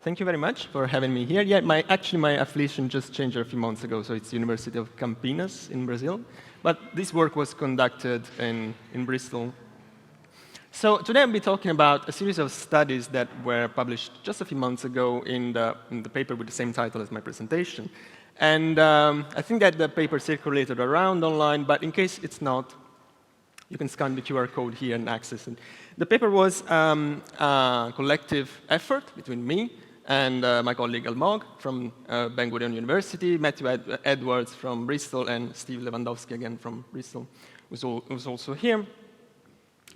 Thank you very much for having me here. Yeah, actually, my affiliation just changed a few months ago, so it's University of Campinas in Brazil. But this work was conducted in Bristol. So today I'll be talking about a series of studies that were published just a few months ago in the paper with the same title as my presentation. And I think that the paper circulated around online, but in case it's not, you can scan the QR code here and access it. The paper was a collective effort between me and my colleague Almog from Ben Gurion University, Matthew Edwards from Bristol, and Steve Lewandowski again from Bristol, who's also here.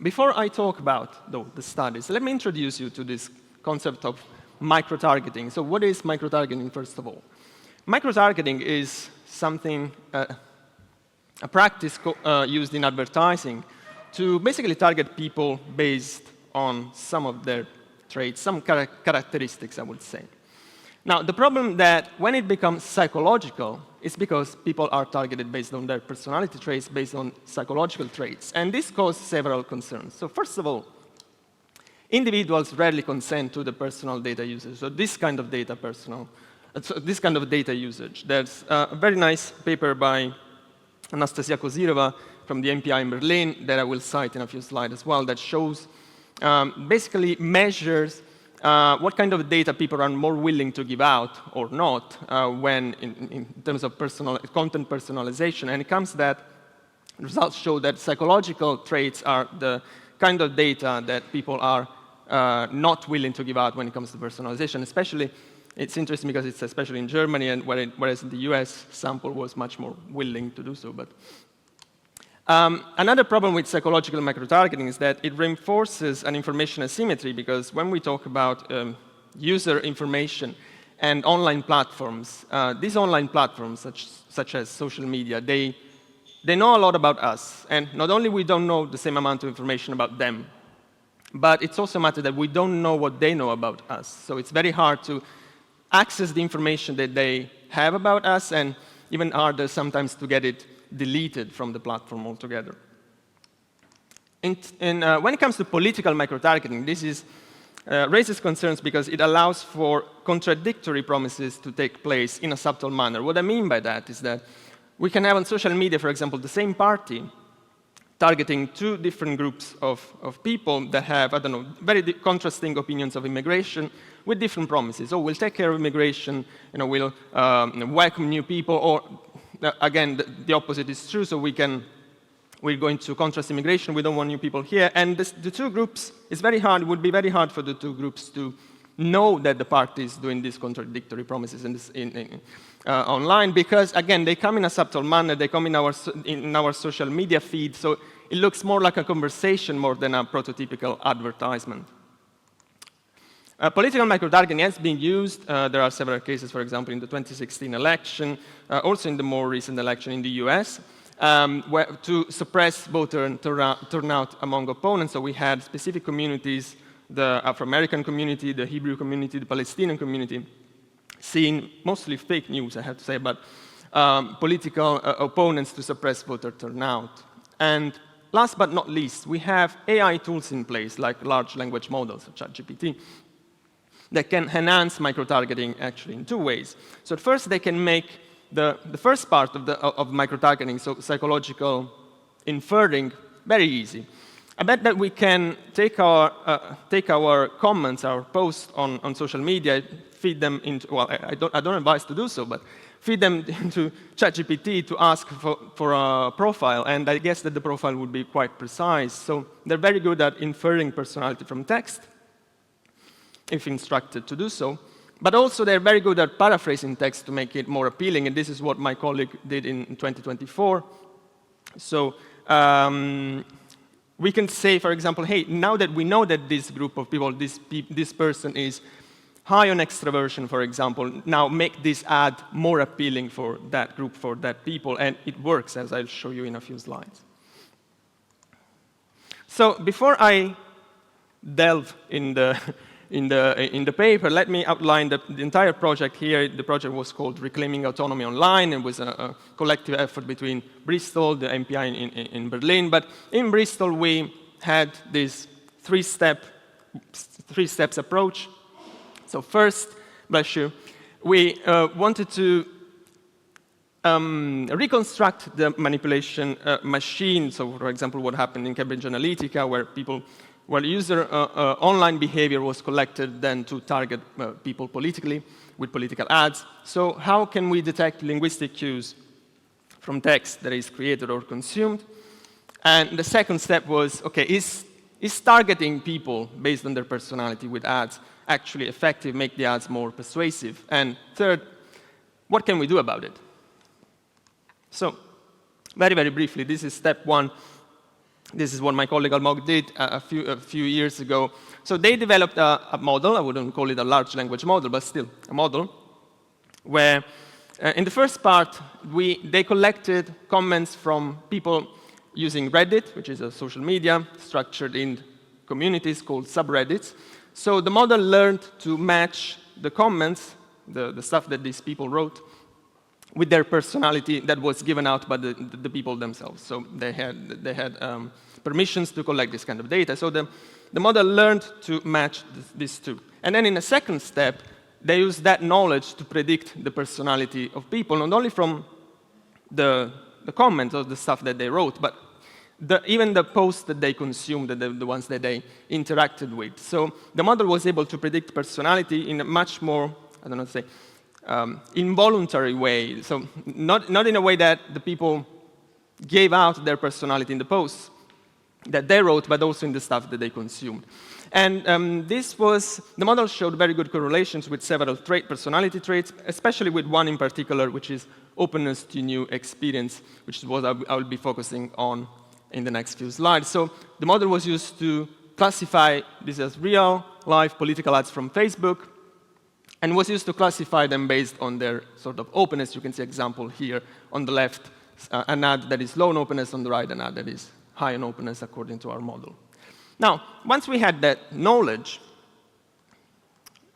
Before I talk about, though, the studies, let me introduce you to this concept of microtargeting. So what is microtargeting, first of all? Microtargeting is something, a practice used in advertising to basically target people based on some of their traits, some characteristics, I would say. Now, the problem that when it becomes psychological is because people are targeted based on their personality traits, based on psychological traits. And this causes several concerns. So first of all, individuals rarely consent to the personal data usage. So this kind of data usage. There's a very nice paper by Anastasia Kozyrova from the MPI in Berlin that I will cite in a few slides as well that shows basically measures what kind of data people are more willing to give out or not when in terms of content personalization. And it comes that results show that psychological traits are the kind of data that people are not willing to give out when it comes to personalization. Especially, it's interesting because it's especially in Germany, and whereas in the US, sample was much more willing to do so. But another problem with psychological microtargeting is that it reinforces an information asymmetry, because when we talk about user information and online platforms, these online platforms, such as social media, they know a lot about us. And not only we don't know the same amount of information about them, but it's also a matter that we don't know what they know about us. So it's very hard to access the information that they have about us, and even harder sometimes to get it deleted from the platform altogether. When it comes to political microtargeting, this raises concerns because it allows for contradictory promises to take place in a subtle manner. What I mean by that is that we can have on social media, for example, the same party targeting two different groups of people that have, I don't know, very contrasting opinions of immigration with different promises. Oh, we'll take care of immigration, we'll welcome new people, or again, the opposite is true, so we're going to contrast immigration, we don't want new people here. And the two groups, it would be very hard for the two groups to know that the party is doing these contradictory promises online, because, again, they come in a subtle manner, they come in our social media feed, so it looks more like a conversation more than a prototypical advertisement. Political microtargeting has been used. There are several cases, for example, in the 2016 election, also in the more recent election in the US, to suppress voter turnout among opponents. So we had specific communities, the Afro-American community, the Hebrew community, the Palestinian community, seeing mostly fake news, I have to say, but political opponents to suppress voter turnout. And last but not least, we have AI tools in place, like large language models, ChatGPT, that can enhance microtargeting actually in two ways. So at first, they can make the first part of microtargeting, so psychological inferring, very easy. I bet that we can take our comments, our posts on social media, feed them into, well, I don't advise to do so, but feed them into ChatGPT to ask for a profile, and I guess that the profile would be quite precise. So they're very good at inferring personality from text, if instructed to do so. But also, they're very good at paraphrasing text to make it more appealing, and this is what my colleague did in 2024. So we can say, for example, hey, now that we know that this group of people, this person is high on extraversion, for example, now make this ad more appealing for that group, for that people, and it works, as I'll show you in a few slides. So before I delve in the paper, let me outline the entire project here. The project was called Reclaiming Autonomy Online. It was a collective effort between Bristol, the MPI in Berlin. But in Bristol, we had this three steps approach So first, bless you, we wanted to reconstruct the manipulation machine. So, for example, what happened in Cambridge Analytica, where user online behavior was collected then to target people politically with political ads. So how can we detect linguistic cues from text that is created or consumed? And the second step was, okay, is targeting people based on their personality with ads actually effective, make the ads more persuasive? And third, what can we do about it? So, very, very briefly, this is step one. This is what my colleague Almog did a few years ago. So they developed a model. I wouldn't call it a large language model, but still a model, where in the first part, they collected comments from people using Reddit, which is a social media structured in communities called subreddits. So the model learned to match the comments, the stuff that these people wrote, with their personality that was given out by the people themselves. So they had permissions to collect this kind of data. So the model learned to match these two. And then in a second step, they used that knowledge to predict the personality of people, not only from the comments or the stuff that they wrote, but even the posts that they consumed, the ones that they interacted with. So the model was able to predict personality in a much more, I don't know how to say, involuntary way. So not in a way that the people gave out their personality in the posts that they wrote, but also in the stuff that they consumed. And the model showed very good correlations with several personality traits, especially with one in particular, which is openness to new experience, which is what I will be focusing on in the next few slides. So the model was used to classify this as real-life political ads from Facebook, and was used to classify them based on their sort of openness. You can see example here on the left, an ad that is low in openness, on the right, an ad that is high in openness according to our model. Now, once we had that knowledge,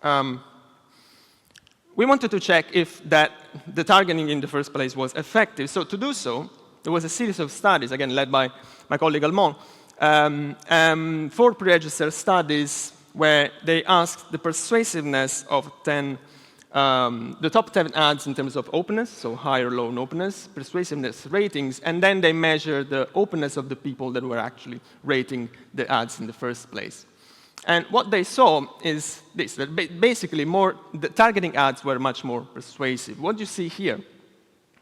we wanted to check if the targeting in the first place was effective. So to do so, there was a series of studies, again, led by my colleague Almond, 4 pre-registered studies where they asked the persuasiveness of the top 10 ads in terms of openness, so high or low in openness, persuasiveness ratings, and then they measured the openness of the people that were actually rating the ads in the first place. And what they saw is this, that basically the targeting ads were much more persuasive. What you see here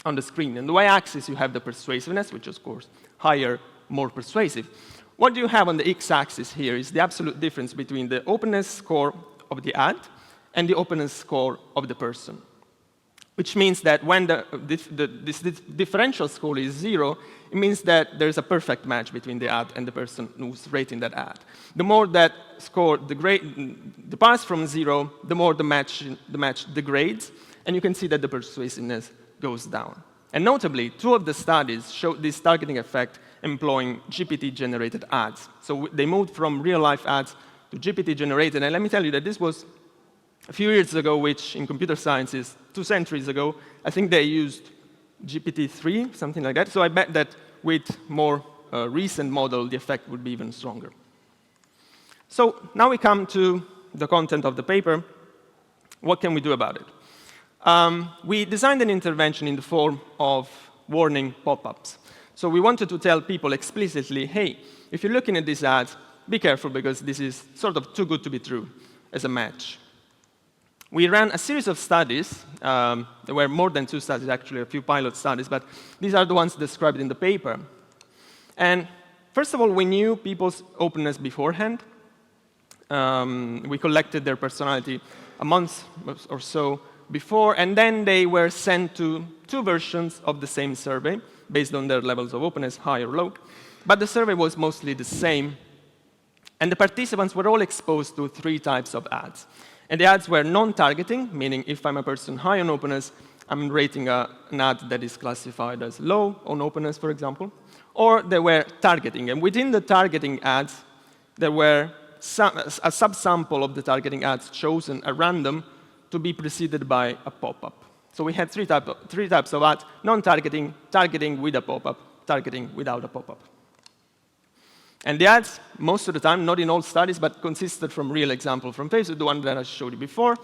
on the screen, in the y-axis you have the persuasiveness, which is, of course, higher, more persuasive. What you have on the x-axis here is the absolute difference between the openness score of the ad and the openness score of the person, which means that when this differential score is 0, it means that there's a perfect match between the ad and the person who's rating that ad. The more that score departs from 0, the more the match degrades, and you can see that the persuasiveness goes down. And notably, 2 of the studies showed this targeting effect employing GPT-generated ads. So they moved from real-life ads to GPT-generated. And let me tell you that this was a few years ago, which in computer science is 2 centuries ago. I think they used GPT-3, something like that. So I bet that with more recent model, the effect would be even stronger. So now we come to the content of the paper. What can we do about it? We designed an intervention in the form of warning pop-ups. So we wanted to tell people explicitly, hey, if you're looking at these ads, be careful because this is sort of too good to be true as a match. We ran a series of studies. There were more than 2 studies, actually, a few pilot studies, but these are the ones described in the paper. And first of all, we knew people's openness beforehand. We collected their personality a month or so before, and then they were sent to 2 versions of the same survey based on their levels of openness, high or low. But the survey was mostly the same. And the participants were all exposed to 3 types of ads. And the ads were non-targeting, meaning if I'm a person high on openness, I'm rating an ad that is classified as low on openness, for example. Or they were targeting. And within the targeting ads, there were a subsample of the targeting ads chosen at random to be preceded by a pop-up. So we had 3 types of ads: non-targeting, targeting with a pop-up, targeting without a pop-up. And the ads, most of the time, not in all studies, but consisted from real example from Facebook, the one that I showed you before.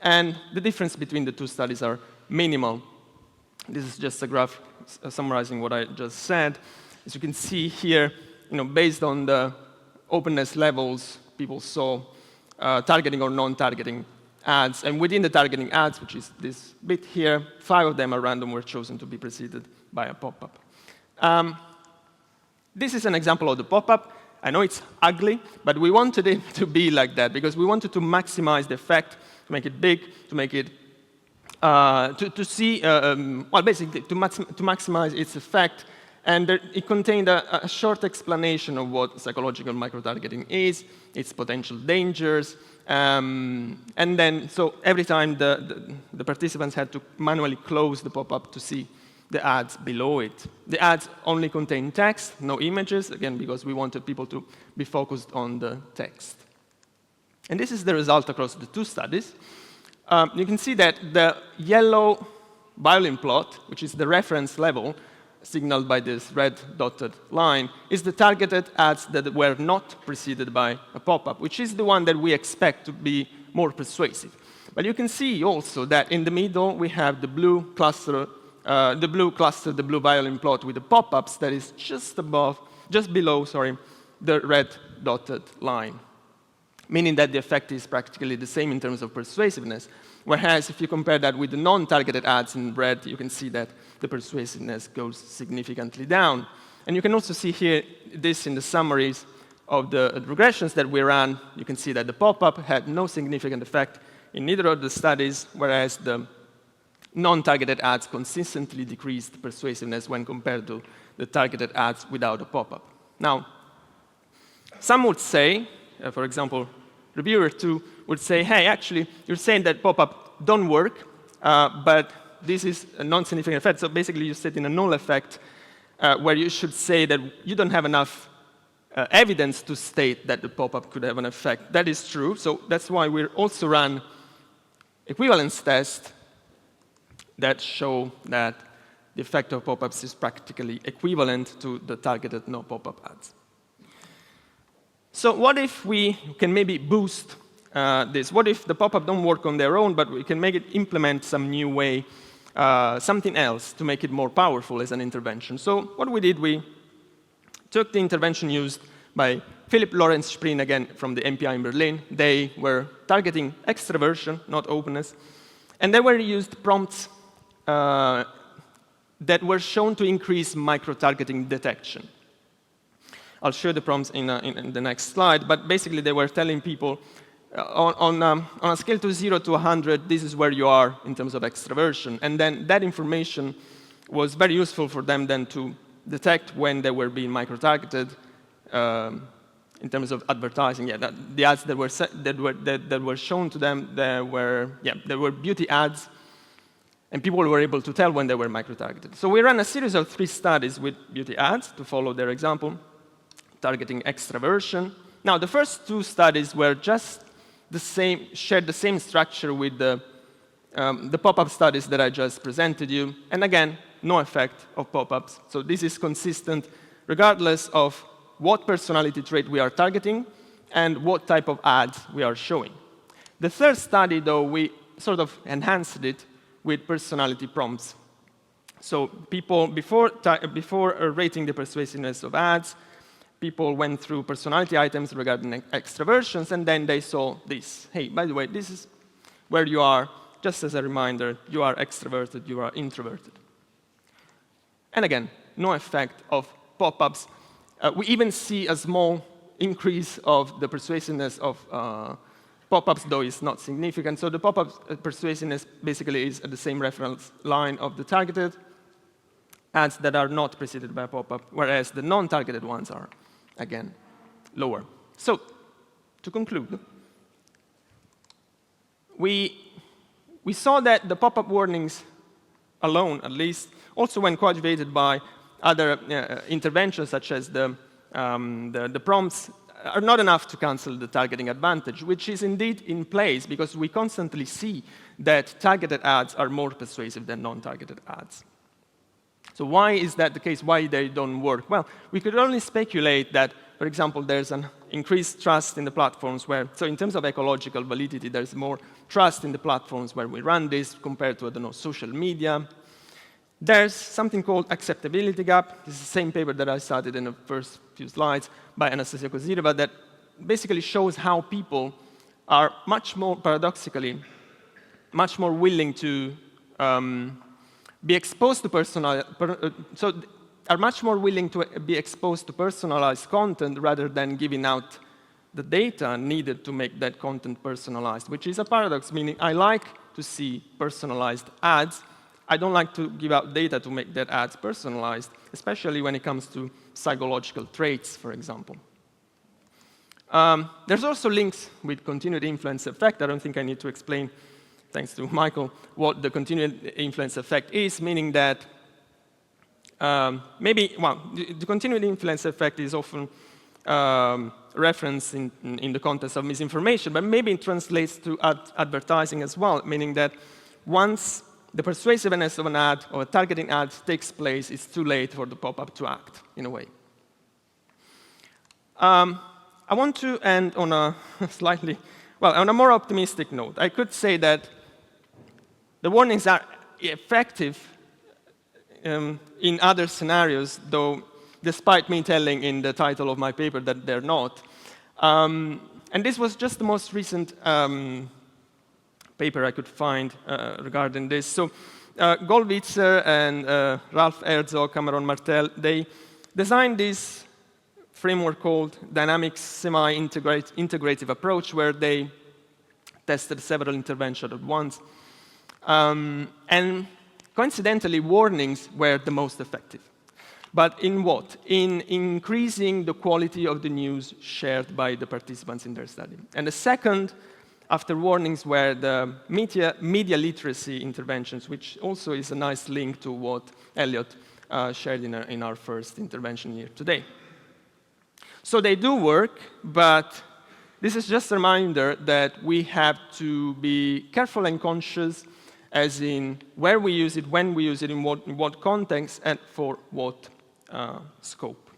And the difference between the two studies are minimal. This is just a graph summarizing what I just said. As you can see here, based on the openness levels, people saw targeting or non-targeting ads. And within the targeting ads, which is this bit here, 5 of them are random, were chosen to be preceded by a pop-up. This is an example of the pop-up. I know it's ugly, but we wanted it to be like that because we wanted to maximize the effect, to make it big, to make it, to see, well, basically, to maximize its effect. And it contained a short explanation of what psychological microtargeting is, its potential dangers, and then, so every time the participants had to manually close the pop-up to see the ads below it. The ads only contain text, no images, again, because we wanted people to be focused on the text. And this is the result across the two studies. You can see that the yellow violin plot, which is the reference level, signaled by this red dotted line, is the targeted ads that were not preceded by a pop-up, which is the one that we expect to be more persuasive. But you can see also that in the middle we have the blue cluster, the blue violin plot with the pop-ups that is just below, the red dotted line, meaning that the effect is practically the same in terms of persuasiveness. Whereas if you compare that with the non-targeted ads in red, you can see that the persuasiveness goes significantly down. And you can also see here this in the summaries of the regressions that we ran. You can see that the pop-up had no significant effect in either of the studies, whereas the non-targeted ads consistently decreased persuasiveness when compared to the targeted ads without a pop-up. Now, some would say, for example, reviewer 2 would say, hey, actually, you're saying that pop-up don't work, but this is a non-significant effect. So basically, you set in a null effect where you should say that you don't have enough evidence to state that the pop-up could have an effect. That is true. So that's why we also ran equivalence tests that show that the effect of pop-ups is practically equivalent to the targeted no pop-up ads. So what if we can maybe boost this? What if the pop-up don't work on their own, but we can make it implement some new way, something else to make it more powerful as an intervention? So what we did, we took the intervention used by Philipp Lorenz Spreen, again, from the MPI in Berlin. They were targeting extraversion, not openness. And they were used prompts that were shown to increase micro-targeting detection. I'll show the prompts in the next slide, but basically they were telling people on a scale to 0 to 100, this is where you are in terms of extraversion. And then that information was very useful for them then to detect when they were being micro-targeted in terms of advertising. Yeah, the ads that were shown to them, they were beauty ads, and people were able to tell when they were micro-targeted. So we ran a series of 3 studies with beauty ads to follow their example, targeting extraversion. Now, the first 2 studies were just the same, shared the same structure with the pop-up studies that I just presented you. And again, no effect of pop-ups. So this is consistent regardless of what personality trait we are targeting and what type of ads we are showing. The third study, though, we sort of enhanced it with personality prompts. So people, before rating the persuasiveness of ads, people went through personality items regarding extraversions, and then they saw this. Hey, by the way, this is where you are. Just as a reminder, you are extroverted, you are introverted. And again, no effect of pop-ups. We even see a small increase of the persuasiveness of pop-ups, though it's not significant. So the pop-up persuasiveness basically is at the same reference line of the targeted ads that are not preceded by a pop-up, whereas the non-targeted ones are, again, lower. So, to conclude, we saw that the pop-up warnings alone, at least, also when coadjuvated by other interventions, such as the prompts, are not enough to cancel the targeting advantage, which is indeed in place because we constantly see that targeted ads are more persuasive than non-targeted ads. So why is that the case? Why they don't work? Well, we could only speculate that for example, there's an increased trust in the platforms where, so in terms of ecological validity, there's more trust in the platforms where we run this compared to, I don't know, social media. There's something called acceptability gap. This is the same paper that I cited in the first few slides by Anastasia Kozyreva that basically shows how people are much more, paradoxically, much more willing to be exposed to are much more willing to be exposed to personalized content rather than giving out the data needed to make that content personalized, which is a paradox, meaning I like to see personalized ads. I don't like to give out data to make that ads personalized, especially when it comes to psychological traits, for example. There's also links with continued influence effect. I don't think I need to explain, thanks to Michael, what the continued influence effect is, meaning that the continued influence effect is often referenced in the context of misinformation, but maybe it translates to advertising as well, meaning that once the persuasiveness of an ad or a targeting ad takes place, it's too late for the pop-up to act, in a way. I want to end on a on a more optimistic note. I could say that the warnings are effective in other scenarios, though despite me telling in the title of my paper that they're not. And this was just the most recent paper I could find regarding this. So Goldwitzer and Ralph Herzog, Cameron Martel, they designed this framework called dynamic semi-integrative approach, where they tested several interventions at once. And coincidentally, warnings were the most effective. But in what? In increasing the quality of the news shared by the participants in their study. And the second, after warnings, were the media literacy interventions, which also is a nice link to what Elliot shared in our first intervention here today. So they do work, but this is just a reminder that we have to be careful and conscious, as in where we use it, when we use it, in what context, and for what scope.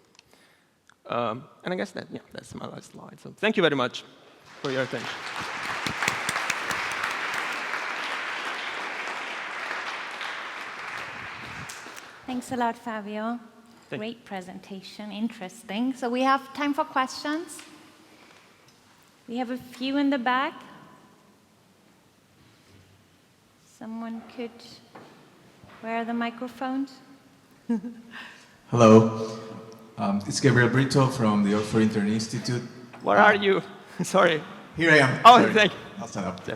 And I guess that's my last slide. So thank you very much for your attention. Thanks a lot, Fabio. Great presentation, interesting. So we have time for questions. We have a few in the back. Someone could wear the microphones. Hello. It's Gabriel Brito from the Oxford Internet Institute. Where are you? Sorry. Here I am. Oh, sorry. thank you. I'll stand up. Yeah.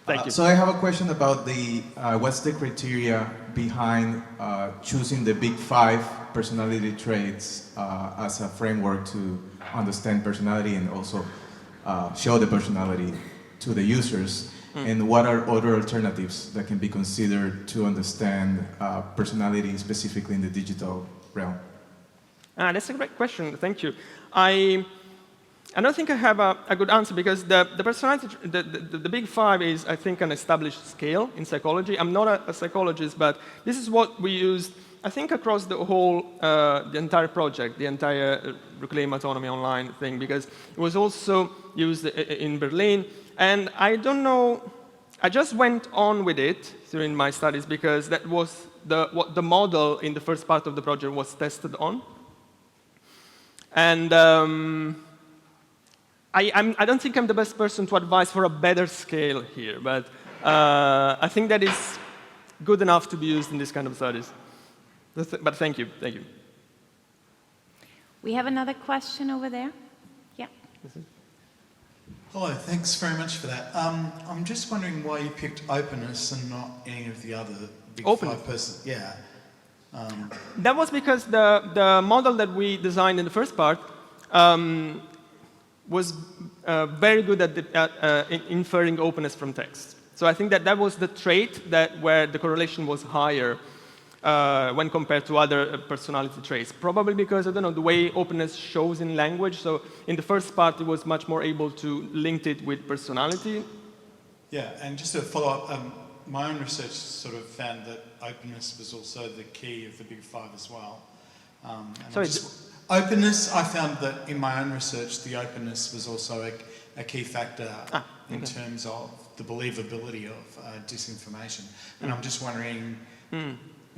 Thank you. So I have a question about what's the criteria behind choosing the big 5 personality traits as a framework to understand personality and also show the personality to the users? And what are other alternatives that can be considered to understand personality specifically in the digital realm? That's a great question. Thank you. I don't think I have a good answer, because the personality, the big 5 is, I think, an established scale in psychology. I'm not a psychologist, but this is what we used, I think, across the whole, the entire project, the entire Reclaim Autonomy Online thing, because it was also used in Berlin. And I don't know, I just went on with it during my studies because that was what the model in the first part of the project was tested on. And I don't think I'm the best person to advise for a better scale here, but I think that is good enough to be used in this kind of studies. But thank you, thank you. We have another question over there. Yeah. Hello, thanks very much for that. I'm just wondering why you picked openness and not any of the other big 5 persons. Yeah. That was because the model that we designed in the first part was very good at inferring openness from text. So I think that was the trait where the correlation was higher when compared to other personality traits. Probably because, I don't know, the way openness shows in language. So in the first part, it was much more able to link it with personality. Yeah, and just to follow up, my own research sort of found that openness was also the key of the big 5 as well. Sorry, Openness, I found that in my own research, the openness was also a key factor in terms of the believability of disinformation. And I'm just wondering,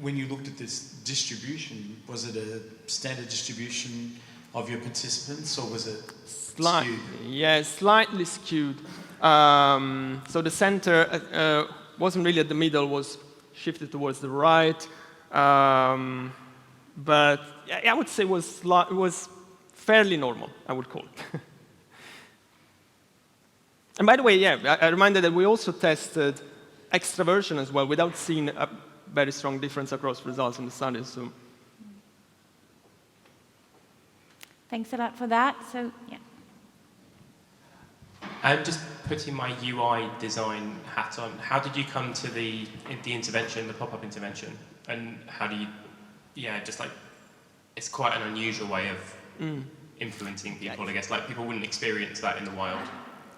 when you looked at this distribution, was it a standard distribution of your participants, or was it skewed? Yeah, slightly skewed. So the center wasn't really at the middle, was shifted towards the right. But I would say it was fairly normal, I would call it. And by the way, yeah, I reminded that we also tested extraversion as well without seeing a very strong difference across results in the study. So. Thanks a lot for that. So, yeah. I'm just putting my UI design hat on. How did you come to the intervention, the pop-up intervention? And how do you, just like, it's quite an unusual way of influencing people, I guess. Like, people wouldn't experience that in the wild.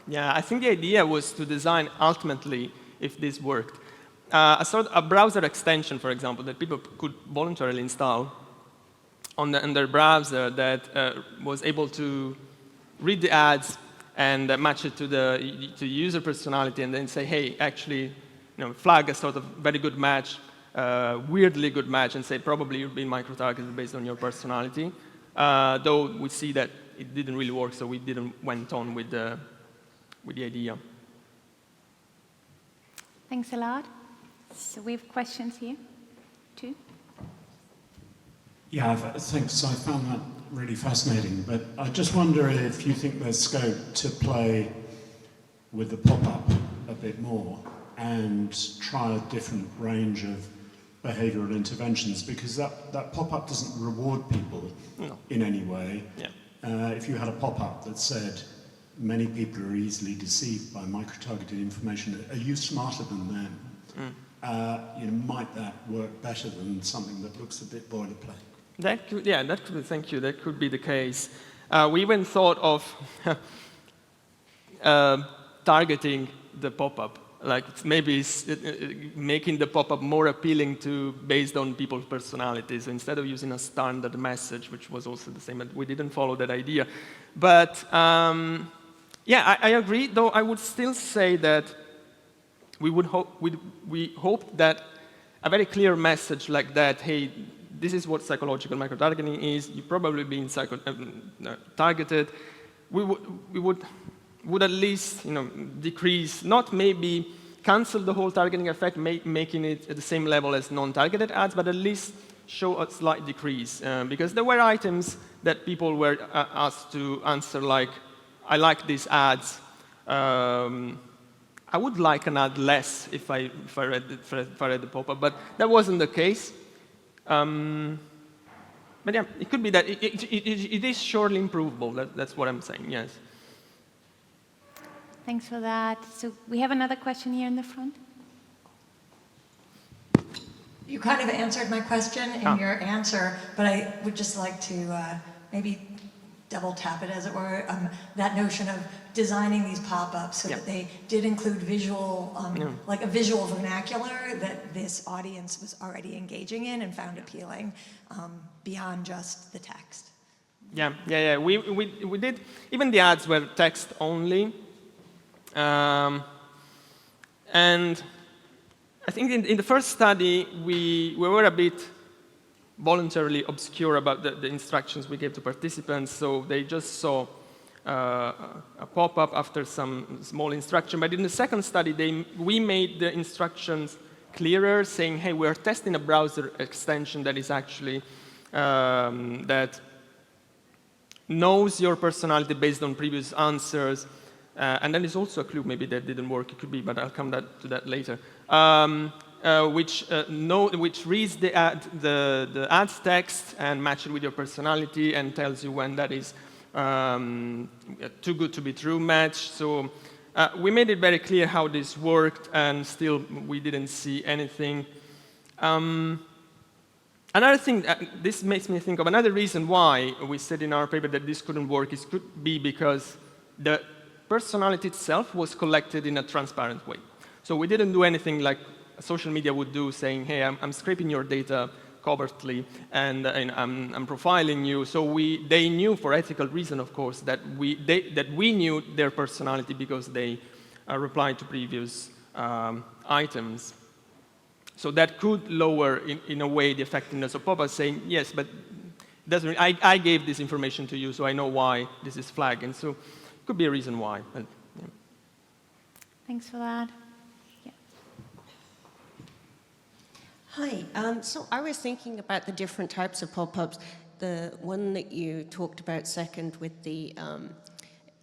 Yeah, I think the idea was to design ultimately if this worked. A browser extension, for example, that people could voluntarily install on their browser that was able to read the ads and match it to user personality, and then say, hey, actually, flag a sort of very good match, weirdly good match, and say probably you've been micro-targeted based on your personality. Though we see that it didn't really work, so we didn't went on with the idea. Thanks a lot. So we have questions here, too. Yeah, thanks. I found that really fascinating. But I just wonder if you think there's scope to play with the pop-up a bit more and try a different range of behavioral interventions, because that pop-up doesn't reward people in any way. Yeah. If you had a pop-up that said, many people are easily deceived by micro-targeted information, are you smarter than them? Might that work better than something that looks a bit boilerplate? Thank you. That could be the case. We even thought of targeting the pop-up, like maybe making the pop-up more appealing based on people's personalities. So instead of using a standard message, which was also the same, but we didn't follow that idea. But I agree. Though I would still say that we hoped that a very clear message like that, hey, this is what psychological microtargeting is. You've probably been targeted. We would at least decrease, not maybe cancel the whole targeting effect, making it at the same level as non-targeted ads, but at least show a slight decrease. Because there were items that people were asked to answer, like, I like these ads. I would like an ad less if I read the pop-up, but that wasn't the case. But yeah, it could be that it is surely improvable. That's what I'm saying, yes. Thanks for that. So we have another question here in the front. You kind of answered my question in your answer, but I would just like to maybe double tap it, as it were, that notion of designing these pop-ups so that they did include visual, like a visual vernacular that this audience was already engaging in and found appealing beyond just the text. Yeah. We did, even the ads were text only. And I think in the first study, we were a bit voluntarily obscure about the instructions we gave to participants, so they just saw a pop-up after some small instruction. But in the second study, we made the instructions clearer, saying, hey, we're testing a browser extension that is actually, that knows your personality based on previous answers. And then there's also a clue, maybe that didn't work, it could be, but I'll come to that later. Which reads the ad's text and matches it with your personality and tells you when that is too good to be true match. So we made it very clear how this worked, and still we didn't see anything. Another thing, this makes me think of another reason why we said in our paper that this couldn't work. It could be because the personality itself was collected in a transparent way. So we didn't do anything like social media would do, saying, hey, I'm scraping your data covertly, and I'm profiling you. So they knew, for ethical reason, of course, that we knew their personality because they replied to previous items. So that could lower, in a way, the effectiveness of pop-ups, saying, yes, but I gave this information to you, so I know why this is flagged. And so it could be a reason why. But, yeah. Thanks for that. Yeah. Hi. So I was thinking about the different types of pop-ups. The one that you talked about second with the,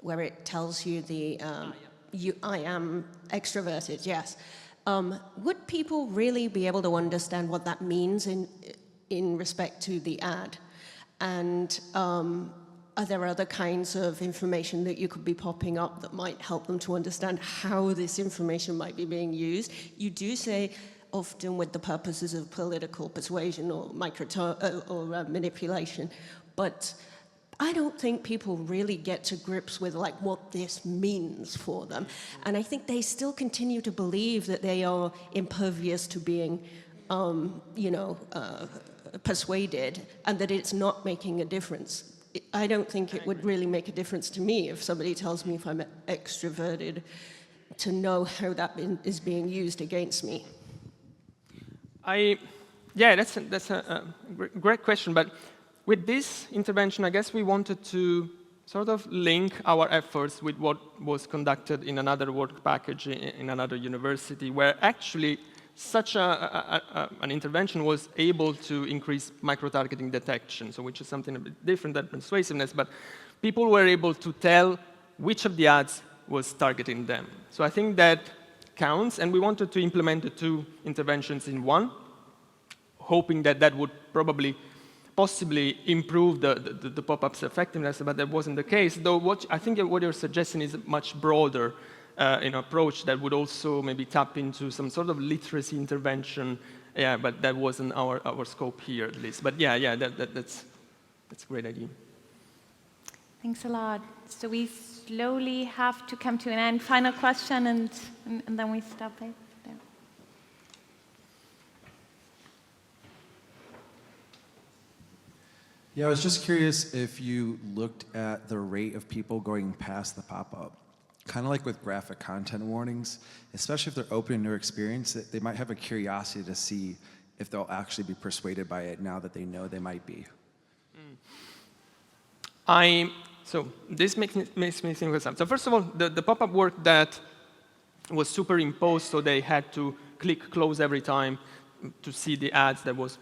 where it tells you the, I am extroverted, yes. Would people really be able to understand what that means in respect to the ad? And are there other kinds of information that you could be popping up that might help them to understand how this information might be being used? You do say often with the purposes of political persuasion or manipulation, but I don't think people really get to grips with like what this means for them. And I think they still continue to believe that they are impervious to being, persuaded, and that it's not making a difference. I don't think it would really make a difference to me if somebody tells me if I'm extroverted to know how that is being used against me. Yeah, that's a great question, but with this intervention, I guess we wanted to sort of link our efforts with what was conducted in another work package in another university, where actually such an intervention was able to increase microtargeting detection, so which is something a bit different than persuasiveness, but people were able to tell which of the ads was targeting them. So I think that counts, and we wanted to implement the two interventions in one, hoping that that would possibly improve the pop-up's effectiveness, but that wasn't the case. Though I think what you're suggesting is a much broader approach that would also maybe tap into some sort of literacy intervention. Yeah, but that wasn't our scope here, at least. But yeah, that's a great idea. Thanks a lot. So we slowly have to come to an end. Final question, and then we stop it. Yeah, I was just curious if you looked at the rate of people going past the pop-up. Kind of like with graphic content warnings, especially if they're open to new experience, they might have a curiosity to see if they'll actually be persuaded by it now that they know they might be. So this makes me think of something. So first of all, the pop-up work that was superimposed, so they had to click close every time to see the ads that was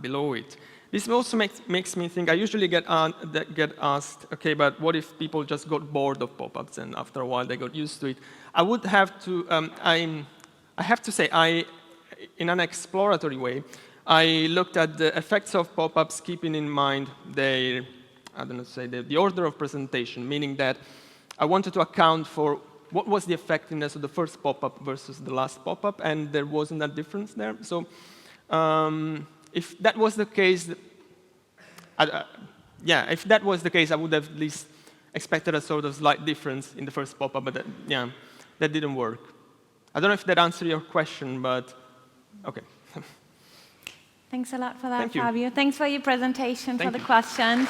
below it. This also makes me think, I usually get asked, okay, but what if people just got bored of pop-ups and after a while they got used to it? I would have to, I have to say, in an exploratory way, I looked at the effects of pop-ups keeping in mind their, the order of presentation, meaning that I wanted to account for what was the effectiveness of the first pop-up versus the last pop-up, and there wasn't a difference there. So if that was the case, if that was the case, I would have at least expected a sort of slight difference in the first pop-up, but that didn't work. I don't know if that answered your question, but okay. Thanks a lot for that, Thank you. Fabio. Thanks for your presentation, for the questions.